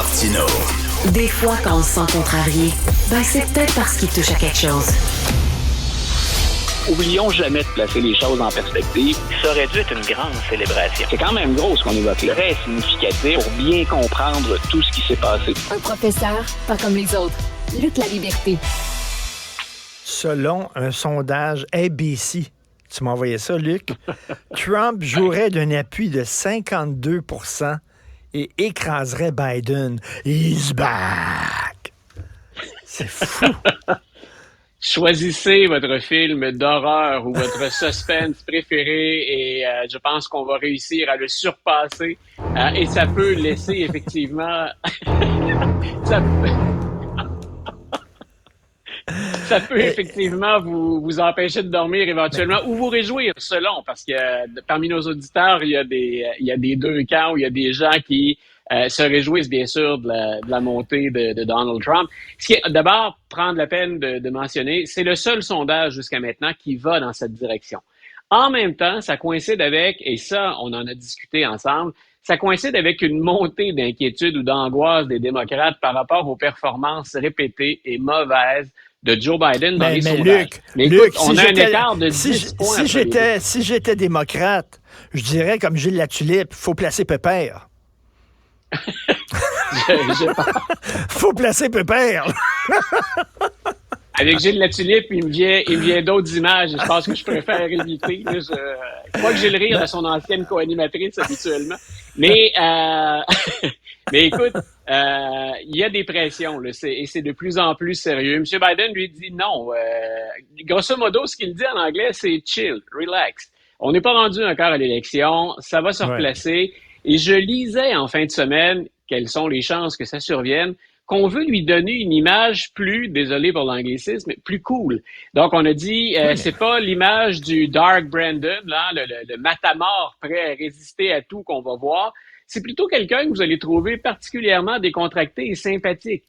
Martineau. Des fois, quand on se sent contrarié, c'est peut-être parce qu'il touche à quelque chose. Oublions jamais de placer les choses en perspective. Ça aurait dû être une grande célébration. C'est quand même gros ce qu'on évoque là. Très significatif pour bien comprendre tout ce qui s'est passé. Un professeur, pas comme les autres. Lutte la liberté. Selon un sondage ABC, tu m'as envoyé ça, Luc, Trump jouerait d'un appui de 52% et écraserait Biden. He's back! C'est fou! Choisissez votre film d'horreur ou votre suspense préféré et je pense qu'on va réussir à le surpasser. Et ça peut laisser effectivement... ça peut effectivement vous empêcher de dormir éventuellement ou vous réjouir selon, parce que parmi nos auditeurs, il y a des deux camps où il y a des gens qui se réjouissent bien sûr de la montée de Donald Trump. Ce qui est d'abord prendre la peine de mentionner, c'est le seul sondage jusqu'à maintenant qui va dans cette direction. En même temps, ça coïncide avec, et ça, on en a discuté ensemble, ça coïncide avec une montée d'inquiétude ou d'angoisse des démocrates par rapport aux performances répétées et mauvaises de Joe Biden dans les sondages. Luc, on a un écart de 10 points. Si j'étais démocrate, je dirais comme Gilles Latulippe, faut placer Pépère. Faut placer Pépère. Avec Gilles Latulippe, il me vient d'autres images. Je pense que je préfère éviter. Je crois que j'ai le rire de son ancienne co-animatrice habituellement. Mais écoute, il y a des pressions là, et c'est de plus en plus sérieux. M. Biden lui dit non. Grosso modo, ce qu'il dit en anglais, c'est chill, relax. On n'est pas rendu encore à l'élection, ça va se replacer. Et je lisais en fin de semaine, quelles sont les chances que ça survienne, qu'on veut lui donner une image plus, désolé pour l'anglicisme, plus cool. Donc, on a dit, c'est pas l'image du Dark Brandon, là, le matamor prêt à résister à tout qu'on va voir. C'est plutôt quelqu'un que vous allez trouver particulièrement décontracté et sympathique.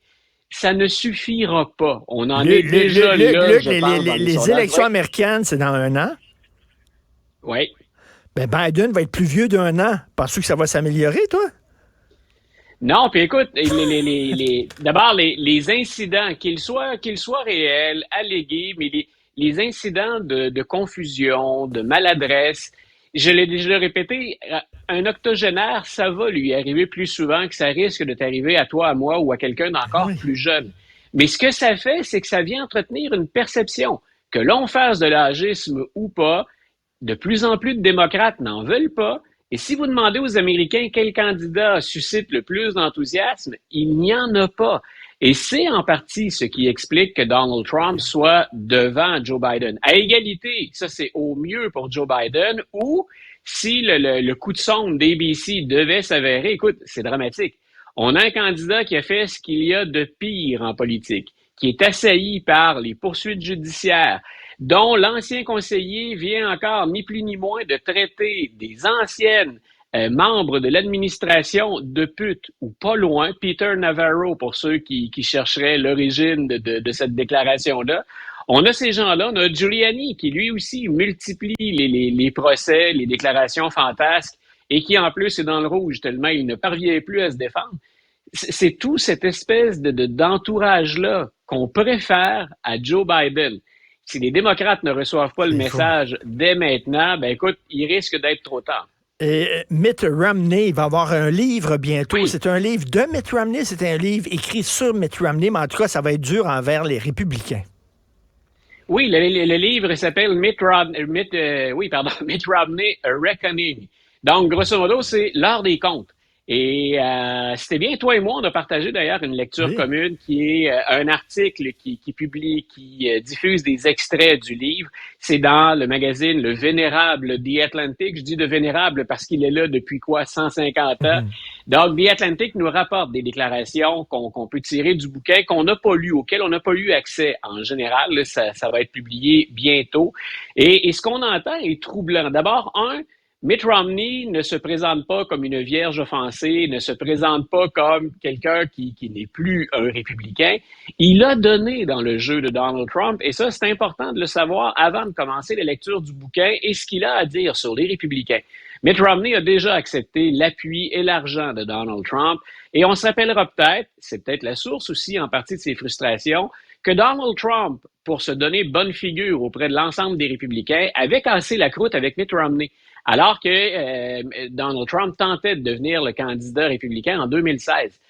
Ça ne suffira pas. On en est déjà là, je pense, dans les élections américaines, c'est dans 1 an? Oui. Ben Biden va être plus vieux d'1 an. Penses-tu que ça va s'améliorer, toi? Non, puis écoute, d'abord, les incidents, qu'ils soient réels, allégués, mais les incidents de confusion, de maladresse, je l'ai déjà répété, un octogénaire, ça va lui arriver plus souvent que ça risque de t'arriver à toi, à moi ou à quelqu'un d'encore plus jeune. Mais ce que ça fait, c'est que ça vient entretenir une perception. Que l'on fasse de l'âgisme ou pas, de plus en plus de démocrates n'en veulent pas. Et si vous demandez aux Américains quel candidat suscite le plus d'enthousiasme, il n'y en a pas. Et c'est en partie ce qui explique que Donald Trump soit devant Joe Biden. À égalité, ça c'est au mieux pour Joe Biden, ou si le coup de sonde d'ABC devait s'avérer, écoute, c'est dramatique. On a un candidat qui a fait ce qu'il y a de pire en politique, qui est assailli par les poursuites judiciaires, dont l'ancien conseiller vient encore, ni plus ni moins, de traiter des anciennes membres de l'administration de pute, ou pas loin, Peter Navarro, pour ceux qui chercheraient l'origine de cette déclaration-là. On a ces gens-là, on a Giuliani, qui lui aussi multiplie les procès, les déclarations fantasques, et qui en plus est dans le rouge, tellement il ne parvient plus à se défendre. C'est tout cette espèce d'entourage-là qu'on préfère à Joe Biden. Si les démocrates ne reçoivent pas le message dès maintenant, ben écoute, il risque d'être trop tard. Et Mitt Romney va avoir un livre bientôt. Oui. C'est un livre de Mitt Romney, c'est un livre écrit sur Mitt Romney, mais en tout cas, ça va être dur envers les républicains. Oui, le livre s'appelle Mitt Romney, A Reckoning. Donc, grosso modo, c'est l'heure des comptes. Et c'était bien, toi et moi, on a partagé d'ailleurs une lecture commune qui est un article qui diffuse des extraits du livre. C'est dans le magazine Le Vénérable The Atlantic. Je dis de Vénérable parce qu'il est là depuis 150 ans. Donc, The Atlantic nous rapporte des déclarations qu'on peut tirer du bouquin qu'on n'a pas lu, auxquelles on n'a pas eu accès en général. Là, ça va être publié bientôt. Et ce qu'on entend est troublant. D'abord, Mitt Romney ne se présente pas comme une vierge offensée, ne se présente pas comme quelqu'un qui n'est plus un républicain. Il a donné dans le jeu de Donald Trump, et ça, c'est important de le savoir avant de commencer la lecture du bouquin et ce qu'il a à dire sur les républicains. Mitt Romney a déjà accepté l'appui et l'argent de Donald Trump. Et on se rappellera peut-être, c'est peut-être la source aussi en partie de ses frustrations, que Donald Trump, pour se donner bonne figure auprès de l'ensemble des républicains, avait cassé la croûte avec Mitt Romney. Alors que Donald Trump tentait de devenir le candidat républicain en 2016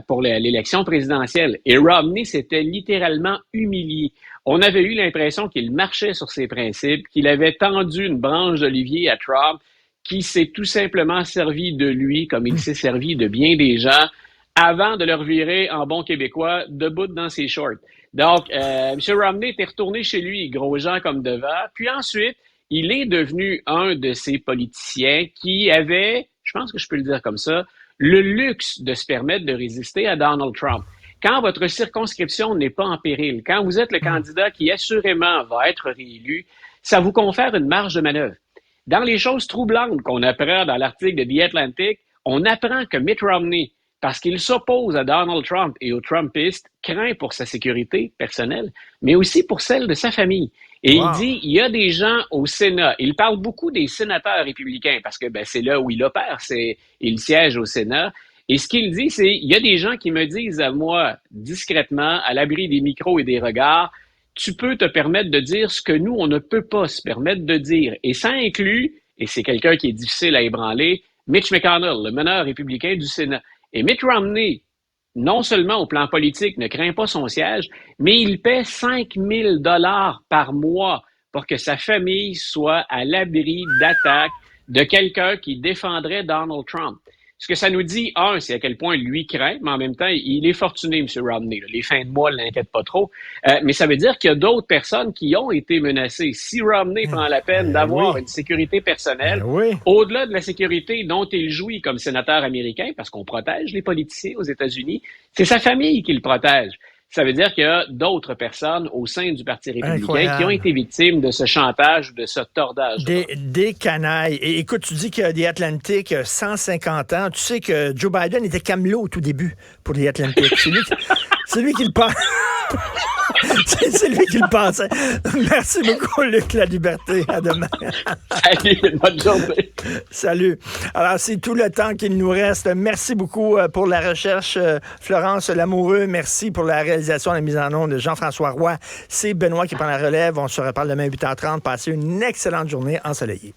pour l'élection présidentielle. Et Romney s'était littéralement humilié. On avait eu l'impression qu'il marchait sur ses principes, qu'il avait tendu une branche d'olivier à Trump, qui s'est tout simplement servi de lui comme il s'est servi de bien des gens avant de le revirer en bon québécois debout dans ses shorts. Donc, M. Romney était retourné chez lui, gros gens comme devant. Puis ensuite, il est devenu un de ces politiciens qui avait, je pense que je peux le dire comme ça, le luxe de se permettre de résister à Donald Trump. Quand votre circonscription n'est pas en péril, quand vous êtes le candidat qui assurément va être réélu, ça vous confère une marge de manœuvre. Dans les choses troublantes qu'on apprend dans l'article de The Atlantic, on apprend que Mitt Romney, parce qu'il s'oppose à Donald Trump et aux Trumpistes, craint pour sa sécurité personnelle, mais aussi pour celle de sa famille. Et il dit, il y a des gens au Sénat, il parle beaucoup des sénateurs républicains, parce que c'est là où il opère, il siège au Sénat. Et ce qu'il dit, c'est, il y a des gens qui me disent à moi, discrètement, à l'abri des micros et des regards, tu peux te permettre de dire ce que nous, on ne peut pas se permettre de dire. Et ça inclut, et c'est quelqu'un qui est difficile à ébranler, Mitch McConnell, le meneur républicain du Sénat. Et Mitt Romney, non seulement au plan politique, ne craint pas son siège, mais il paie 5 000 $ par mois pour que sa famille soit à l'abri d'attaques de quelqu'un qui défendrait Donald Trump. Ce que ça nous dit, c'est à quel point lui craint, mais en même temps, il est fortuné, M. Romney. Les fins de mois ne l'inquiètent pas trop. Mais ça veut dire qu'il y a d'autres personnes qui ont été menacées. Si Romney prend la peine d'avoir une sécurité personnelle, au-delà de la sécurité dont il jouit comme sénateur américain, parce qu'on protège les politiciens aux États-Unis, c'est sa famille qui le protège. Ça veut dire qu'il y a d'autres personnes au sein du Parti républicain qui ont été victimes de ce chantage ou de ce tordage. Des canailles. Et écoute, tu dis que The Atlantic a 150 ans. Tu sais que Joe Biden était camelot au tout début pour The Atlantic. C'est lui qui le pense. C'est lui qui le pensait. Merci beaucoup, Luc La Liberté. À demain. Salut, bonne journée. Salut. Alors, c'est tout le temps qu'il nous reste. Merci beaucoup pour la recherche, Florence Lamoureux. Merci pour la réalisation et la mise en onde de Jean-François Roy. C'est Benoît qui prend la relève. On se reparle demain à 8h30. Passez une excellente journée ensoleillée.